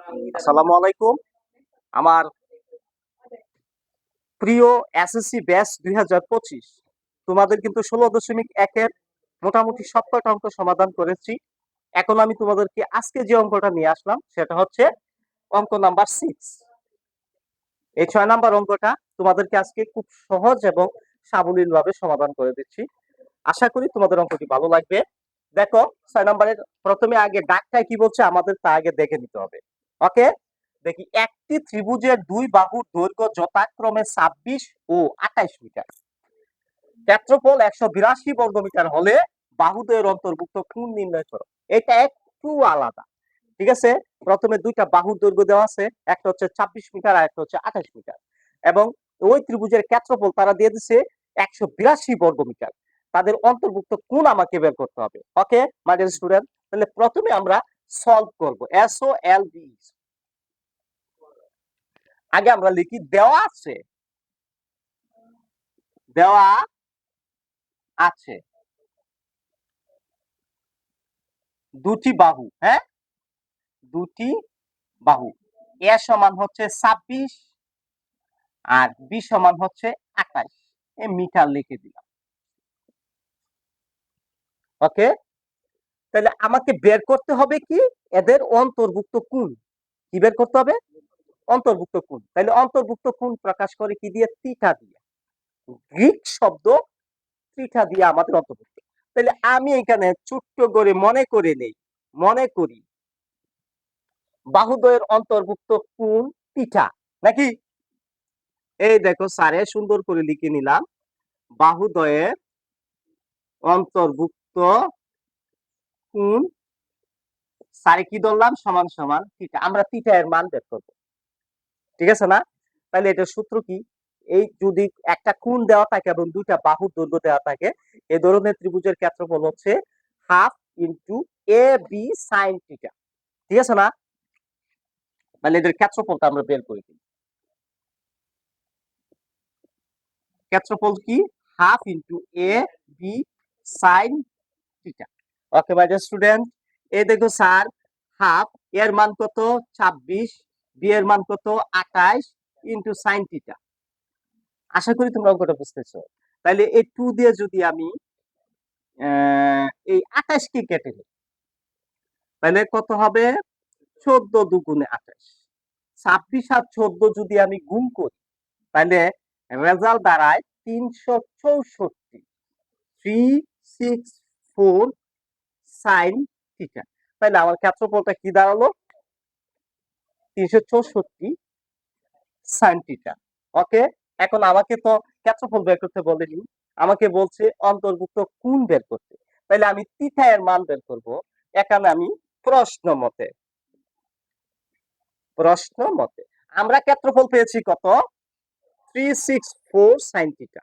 আসসালামু আলাইকুম। আমার প্রিয় এসএসসি ব্যাচ ২০২৫, তোমাদের কিন্তু ১৬.১ এর মোটামুটি সব কয়টা অঙ্ক সমাধান করেছি। এখন আমি তোমাদেরকে আজকে যে অঙ্কটা নিয়ে আসলাম সেটা হচ্ছে অঙ্ক নাম্বার 6। এই ৬ নাম্বার অঙ্কটা তোমাদেরকে আজকে খুব সহজ এবং সাবলীলভাবে সমাধান করে দিচ্ছি। আশা করি তোমাদের অঙ্কটি ভালো লাগবে। দেখো, ৬ নাম্বারের প্রথমে আগে দাগটায় কি বলছে আমাদের তা আগে দেখে নিতে হবে। ওকে, দেখি একটি ত্রিভুজের দুই বাহুর দৈর্ঘ্য যথাক্রমে ২৬ ও ২৮ মিটার, ক্ষেত্রফল ১৮২ বর্গমিটার হলে বাহুদ্বয়ের অন্তর্ভুক্ত কোণ নির্ণয় করো। এটা একটু আলাদা, ঠিক আছে। প্রথমে দুইটা বাহুর দৈর্ঘ্য দেওয়া আছে, একটা হচ্ছে ২৬ মিটার আর একটা হচ্ছে ২৮ মিটার, এবং ওই ত্রিভুজের ক্ষেত্রফল তারা দিয়ে দিচ্ছে ১৮২ বর্গমিটার। তাদের অন্তর্ভুক্ত কোণ আমাকে বের করতে হবে। ওকে মাই ডিয়ার স্টুডেন্ট, তাহলে প্রথমে আমরা সলভ করব। SOLV, আগে আমরা লিখি দেওয়া আছে, দেওয়া আছে দুটি বাহু, হ্যাঁ, দুটি বাহু। এ সমান হচ্ছে ২৬ আর বি সমান হচ্ছে ২৮, এ মিটার লিখে দিলাম। ওকে, তাহলে আমাকে বের করতে হবে কি, এদের অন্তর্ভুক্ত কোণ। কি বের করতে হবে? অন্তর্ভুক্ত কোণ। তাহলে অন্তর্ভুক্ত কোণ প্রকাশ করে কি দিয়ে? থিটা দিয়ে। গ্রিক শব্দ থিটা দিয়ে আমাদের অন্তর্ভুক্ত। তাহলে আমি এখানে ছোট্ট করে মনে করি বাহুদ্বয়ের অন্তর্ভুক্ত কোণ থিটা, নাকি? এই দেখো স্যারে সুন্দর করে লিখে নিলাম, বাহুদ্বয়ের অন্তর্ভুক্ত কোণ স্যারে কি ধরলাম? সমান সমান থিটা। আমরা থিটা এর মান বের করব, ঠিক আছে না? তাহলে এটা সূত্র কি? এই যদি একটা কোণ দেওয়া থাকে এবং দুইটা বাহুর দৈর্ঘ্য দেওয়া থাকে, এই ধরনের ত্রিভুজের ক্ষেত্রফল হচ্ছে half into A B sine theta, ঠিক আছে না? তাহলে এদের ক্ষেত্রফলটা আমরা বের করে দিই। ক্ষেত্রফল কি? Half into A B sine theta. Okay my dear student, এই দেখো স্যার, হাফ এর মান কত? ২৬, বি এর মান কত? ২৮ ইন্টু সাইন থিটা। আশা করি তোমরা অঙ্কটা বুঝতেছো। তাহলে এই 2 দিয়ে যদি আমি এই ২৮ কে কেটে নিই, তাহলে কত হবে? ১৪ দুগুণে ২৮। ২৬ আর ১৪ যদি আমি গুণ করি, তাহলে রেজাল্ট দাঁড়ায় ৩৬৪, 364 সাইন থিটা। তাহলে আমার ক্ষেত্রফলটা কি দাঁড়ালো? ৩৬৪ সাইন থিটা। ওকে, এখন আমাকে তো ক্ষেত্রফল বের করতে বলেনি, আমাকে বলছে অন্তর্ভুক্ত কোণ বের করতে। তাহলে আমি থিটা এর মান বের করব। এখানে আমি প্রশ্ন মতে আমরা ক্ষেত্রফল পেয়েছি কত? 364 সাইন থিটা।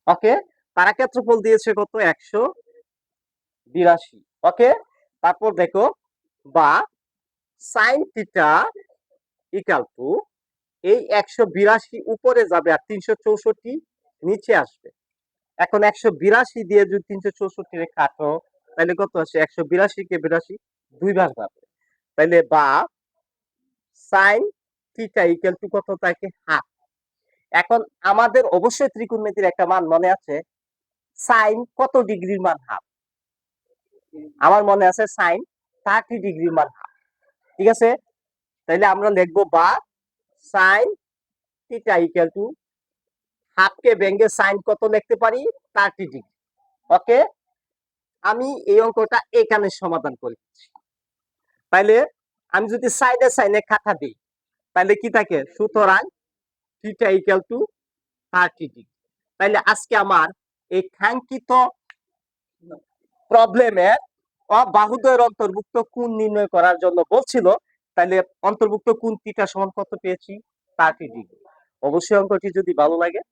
ওকে, তারা ক্ষেত্রফল দিয়েছে কত? 182। ওকে, তারপর দেখো, বা সাইন থিটা ইকাল টু এই 182 উপরে যাবে আর 364 নিচে আসবে। এখন 182 দিয়ে যদি 364 রে কাটো, তাহলে কত আসে? 182 কে 82 দুইবার যাবে। তাহলে বা সাইন থিটা ইকুয়াল টু কত থাকে? হাফ। এখন আমাদের অবশ্যই ত্রিকোণমিতির একটা মান মনে আছে, সাইন কত ডিগ্রির মান হাফ? আমার মনে আছে সাইন 30 ডিগ্রির মান হাফ, ঠিক আছে। তাহলে আমরা লিখবো বা sine theta equal to half কে ভেঙে সাইন কত লিখতে পারি? 30 ডিগ্রি। ওকে, আমি এই অঙ্কটা এখানে সমাধান করেছি। তাইলে আমি যদি সাইডে সাইনে কাটা দিই, তাহলে কি থাকে? সুতরাং থিটা ইকুয়াল টু 30 ডিগ্রি। তাইলে আজকে আমার এই কাঙ্ক্ষিত প্রবলেমের বাহুদ্বয়ের অন্তর্ভুক্ত কোণ নির্ণয় করার জন্য বলছিল। তাইলে অন্তর্ভুক্ত কোণ থিটা সমান কত পেয়েছি? 30 ডিগ্রি। অবশ্যই অঙ্কটি যদি ভালো লাগে,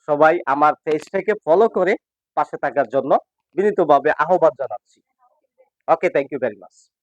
সবাই আমার পেজটাকে ফলো করে পাশে থাকার জন্য বিনীতভাবে আহ্বান জানাচ্ছি। ওকে, থ্যাংক ইউ ভেরি মাচ।